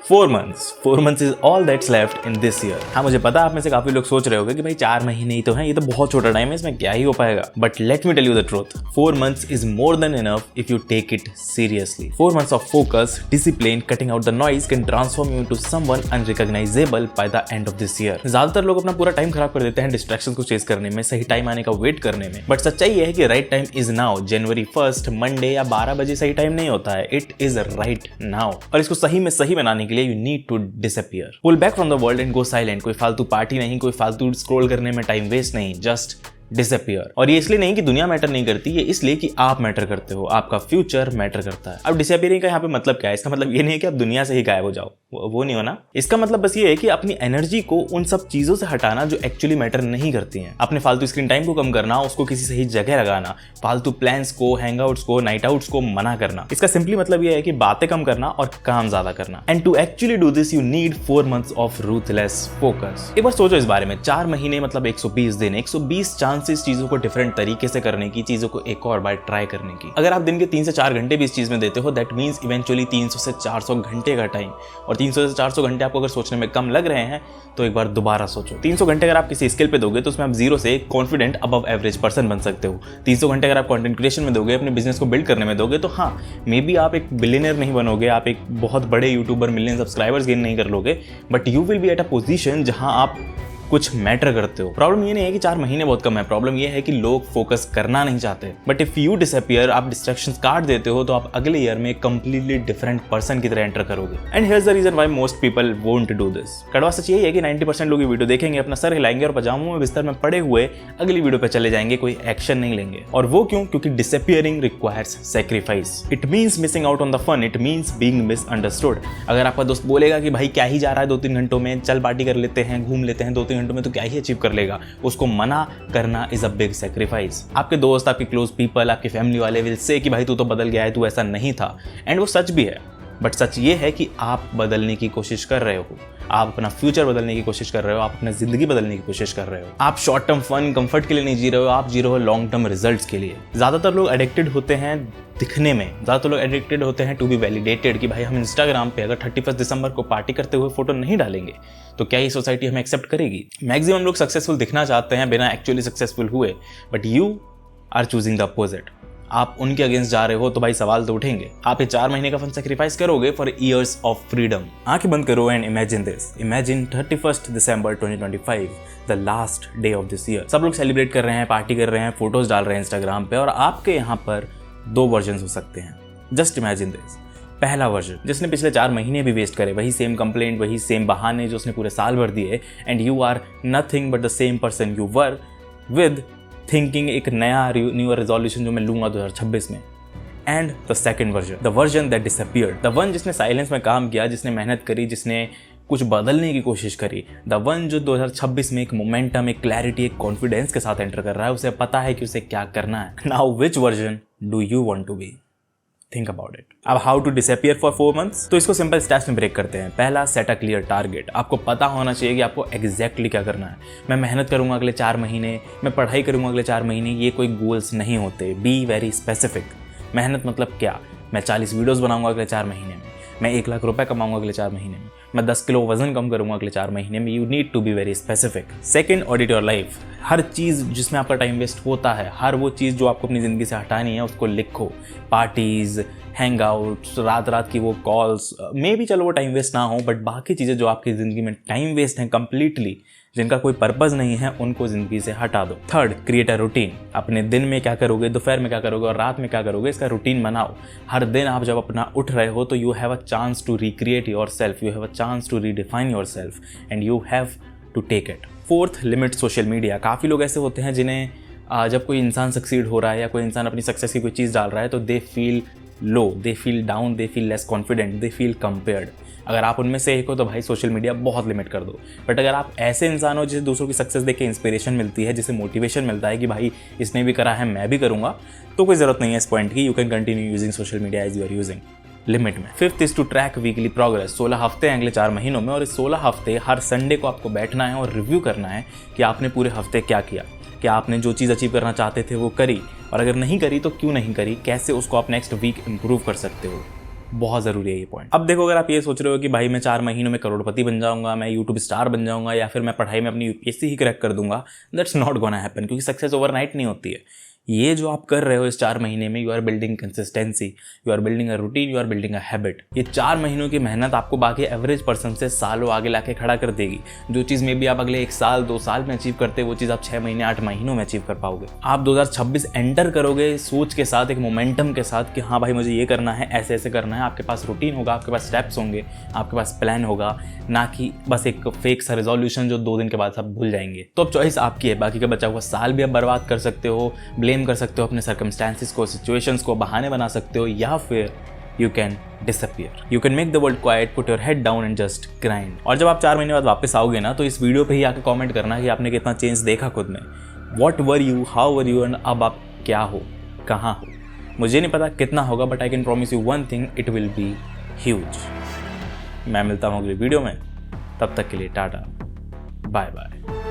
4 months is all that's left in this year। हाँ, मुझे पता आप में से काफी लोग सोच रहे होंगे कि भाई 4 महीने ही तो हैं, ये तो बहुत छोटा टाइम है, इसमें क्या ही हो पाएगा। But let me tell you the truth, 4 months is more than enough if you take it seriously। 4 months of focus, discipline, cutting out the noise can transform you into someone unrecognizable by the end of this year। ज्यादातर लोग अपना पूरा time खराब कर देते हैं distractions को chess करने में, सही टाइम आने का वेट करने में। बट सच्चाई ये है कि right time is now. January 1 Monday या 12 बजे सही टाइम नहीं होता है, इट इज राइट नाउ। और इसको सही में सही बनाने के लिए you need to disappear, pull back from the world and go silent. कोई फालतू पार्टी नहीं, कोई फालतू स्क्रॉल करने में टाइम वेस्ट नहीं, जस्ट डिसअपियर। और ये इसलिए नहीं कि दुनिया मैटर नहीं करती, ये इसलिए कि आप मैटर करते हो, आपका फ्यूचर मैटर करता है। अब डिसअपियरिंग का यहाँ पे मतलब क्या है? इसका मतलब ये नहीं है कि आप दुनिया से ही गायब हो जाओ, वो नहीं होना। इसका मतलब बस ये है कि अपनी एनर्जी को उन सब चीजों से हटाना जो एक्चुअली मैटर नहीं करती हैं। अपने फालतू स्क्रीन टाइम को कम करना, उसको किसी सही जगह लगाना, फालतू प्लान्स को, हैंगआउट्स को, नाइट आउट्स को मना करना। इसका सिंपली मतलब ये है कि बातें कम करना और काम ज्यादा करना। And to actually do this you need 4 months of ruthless focus. एक बार सोचो इस बारे में, 4 महीने मतलब 120 दिन, 120 चांसेस चीजों को डिफरेंट तरीके से करने की, चीजों को एक और बार ट्राई करने की। अगर आप दिन के 3 से 4 घंटे भी इस चीज में देते हो, दैट मींस इवेंचुअली 300 से 400 घंटे का टाइम। और 300 से 400 घंटे आपको अगर सोचने में कम लग रहे हैं तो एक बार दोबारा सोचो। 300 घंटे अगर आप किसी स्किल पे दोगे तो उसमें आप 0 से कॉन्फिडेंट अबव एवरेज पर्सन बन सकते हो। 300 घंटे अगर आप कंटेंट क्रिएशन में दोगे, अपने बिजनेस को बिल्ड करने में दोगे, तो हाँ, मे बी आप एक बिलियनर नहीं बनोगे, आप एक बहुत बड़े यूट्यूबर, मिलियन सब्सक्राइबर्स गेन नहीं कर लोगे, but you will be at a position जहां आप कुछ मैटर करते हो। प्रॉब्लम ये नहीं है कि 4 महीने बहुत कम है, प्रॉब्लम ये है कि लोग फोकस करना नहीं चाहते। बट इफ यू डिसअपियर, आप डिस्ट्रैक्शंस काट देते हो, तो आप अगले ईयर में कंप्लीटली डिफरेंट पर्सन की तरह एंटर करोगे। And here's the reason why most people won't do this. कड़वा सच यही है कि 90% लोग ये वीडियो देखेंगे, अपना सर हिलाएंगे और पजामों में बिस्तर में पड़े हुए अगली वीडियो पे चले जाएंगे, कोई एक्शन नहीं लेंगे। और वो क्यों? क्योंकि disappearing requires sacrifice. It means missing out on the fun, it means being misunderstood. अगर आपका दोस्त बोलेगा कि भाई क्या ही जा रहा है 2-3 घंटों में, चल पार्टी कर लेते हैं, घूम लेते हैं 2-3 घंटों में, तो क्या ही अचीव कर लेगा, उसको मना करना इज अ बिग सैक्रिफाइस। आपके दोस्त, आपके क्लोज पीपल, आपके फैमिली वाले विल से कि भाई तू तो बदल गया है, तू ऐसा नहीं था। एंड वो सच भी है, बट सच ये है कि आप बदलने की कोशिश कर रहे हो, आप अपना फ्यूचर बदलने की कोशिश कर रहे हो, आप अपनी जिंदगी बदलने की कोशिश कर रहे हो। आप शॉर्ट टर्म फन, कंफर्ट के लिए नहीं जी रहे हो, आप जी रहे हो लॉन्ग टर्म रिजल्ट्स के लिए। ज्यादातर लोग एडिक्टेड होते हैं दिखने में, ज्यादातर लोग एडिक्टेड होते हैं टू बी वैलिडेटेड, कि भाई हम इंस्टाग्राम पे अगर 31 दिसंबर को पार्टी करते हुए फोटो नहीं डालेंगे तो क्या ये सोसाइटी हमें एक्सेप्ट करेगी? मैक्सिमम लोग सक्सेसफुल दिखना चाहते हैं बिना एक्चुअली सक्सेसफुल हुए, but you are choosing the opposite. आप उनके अगेंस्ट जा रहे हो तो भाई सवाल तो उठेंगे। आप ये 4 महीने का फन सैक्रिफाइस करोगे फॉर ईयर्स ऑफ फ्रीडम। आंखें बंद करो and imagine this. Imagine 31 December 2025, the last day of this year. सब लोग सेलिब्रेट कर रहे हैं, पार्टी कर रहे हैं, फोटोज डाल रहे हैं इंस्टाग्राम पे, और आपके यहाँ पर 2 वर्जन हो सकते हैं। Just imagine this. पहला वर्जन जिसने पिछले 4 महीने भी वेस्ट करे, वही सेम कंप्लेंट, वही सेम बहाने जो उसने पूरे साल भर दिए, and you are nothing but the same person you were, with thinking एक नया न्यू रेजोल्यूशन जो मैं लूंगा 2026 में। And the second version, the version that disappeared, the one जिसने साइलेंस में काम किया, जिसने मेहनत करी, जिसने कुछ बदलने की कोशिश करी, द वन जो 2026 में एक मोमेंटम, एक क्लैरिटी, एक कॉन्फिडेंस के साथ एंटर कर रहा है, उसे पता है कि उसे क्या करना है। Now which version do you want to be? Think about it. अब how to disappear for 4 months, तो इसको सिंपल स्टेप्स में ब्रेक करते हैं। पहला, सेट अ क्लियर टारगेट। आपको पता होना चाहिए कि आपको एग्जैक्टली क्या करना है। मैं मेहनत करूंगा अगले 4 महीने, मैं पढ़ाई करूंगा अगले 4 महीने, ये कोई गोल्स नहीं होते। B very specific. मेहनत मतलब क्या? मैं 40 वीडियोस बनाऊंगा अगले 4 महीने में, मैं 1 लाख रुपए कमाऊंगा अगले 4 महीने में, मैं 10 किलो वजन कम करूंगा अगले 4 महीने में। You need to be very specific. Second, audit your life. हर चीज़ जिसमें आपका टाइम वेस्ट होता है, हर वो चीज़ जो आपको अपनी ज़िंदगी से हटानी है, उसको लिखो। पार्टीज़, हैंगआउट्स, रात की वो कॉल्स, मे भी चलो वो टाइम वेस्ट ना हो, बट बाकी चीज़ें जो आपकी ज़िंदगी में टाइम वेस्ट हैं कंप्लीटली, जिनका कोई पर्पज़ नहीं है, उनको ज़िंदगी से हटा दो। Third, create a routine. अपने दिन में क्या करोगे, दोपहर में क्या करोगे और रात में क्या करोगे, इसका रूटीन बनाओ। हर दिन आप जब अपना उठ रहे हो तो you have a chance to recreate yourself, you have a chance to redefine yourself, and you have to take it. Fourth, limit social media. काफ़ी लोग ऐसे होते हैं जिन्हें जब कोई इंसान सक्सीड हो रहा है या कोई इंसान अपनी सक्सेस की कोई चीज़ डाल रहा है तो they feel low, they feel down, they feel less confident, they feel compared. अगर आप उनमें से एक हो तो भाई सोशल मीडिया बहुत लिमिट कर दो। बट अगर आप ऐसे इंसान हो जिसे दूसरों की सक्सेस देख के इंस्पिरेशन मिलती है, जिसे मोटिवेशन मिलता है कि भाई इसने भी करा है मैं भी करूँगा, तो कोई ज़रूरत नहीं है इस पॉइंट की। You can continue using social media as you are using, limit में। Fifth is to track weekly progress. 16 हफ्ते हैं अगले 4 महीनों में, और इस 16 हफ्ते हर संडे को आपको बैठना है और रिव्यू करना है कि आपने पूरे हफ्ते क्या किया, क्या आपने जो चीज़ अचीव करना चाहते थे वो करी, और अगर नहीं करी तो क्यों नहीं करी, कैसे उसको आप नेक्स्ट वीक इम्प्रूव कर सकते हो। बहुत ज़रूरी है ये पॉइंट। अब देखो, अगर आप ये सोच रहे हो कि भाई मैं 4 महीनों में करोड़पति बन जाऊंगा, मैं यूट्यूब स्टार बन जाऊंगा, या फिर मैं पढ़ाई में अपनी यूपीएससी ही क्रैक कर दूंगा, दैट्स नॉट गोना हैपन, क्योंकि सक्सेस ओवरनाइट नहीं होती है। ये जो आप कर रहे हो इस 4 महीने में, you are building consistency, you are building a routine, you are building a habit. ये 4 महीनों की मेहनत आपको बाकी एवरेज पर्सन से सालों आगे लाके खड़ा कर देगी। जो चीज़ में भी आप अगले 1 साल 2 साल में अचीव करते, वो चीज़ आप 6 महीने 8 महीनों में अचीव कर पाओगे। आप 2026 एंटर करोगे सोच के साथ, एक मोमेंटम के साथ कि हाँ भाई मुझे ये करना है, ऐसे ऐसे करना है। आपके पास रूटीन होगा, आपके पास स्टेप्स होंगे, आपके पास प्लान होगा, ना कि बस एक फेक सा रेजोल्यूशन जो 2 दिन के बाद सब भूल जाएंगे। तो अब चॉइस आपकी है, बाकी का बचा हुआ साल भी आप बर्बाद कर सकते हो, ब्लेम कर सकते हो अपने सर्कमस्टेंसेस को, सिचुएशंस को, बहाने बना सकते हो, या फिर you can disappear, you can make the world quite, put your head down and just grind. और जब आप 4 महीने बाद वापस आओगे ना, तो इस वीडियो पे ही आके कमेंट करना कि आपने कितना चेंज देखा खुद में। What were you, how were you, and अब आप क्या हो, कहाँ हो। मुझे नहीं पता कितना होगा, but I can promise you one thing, it will be huge. मैं मिलता हूँ अगली वीडियो में, तब तक के लिए टाटा, बाय बाय।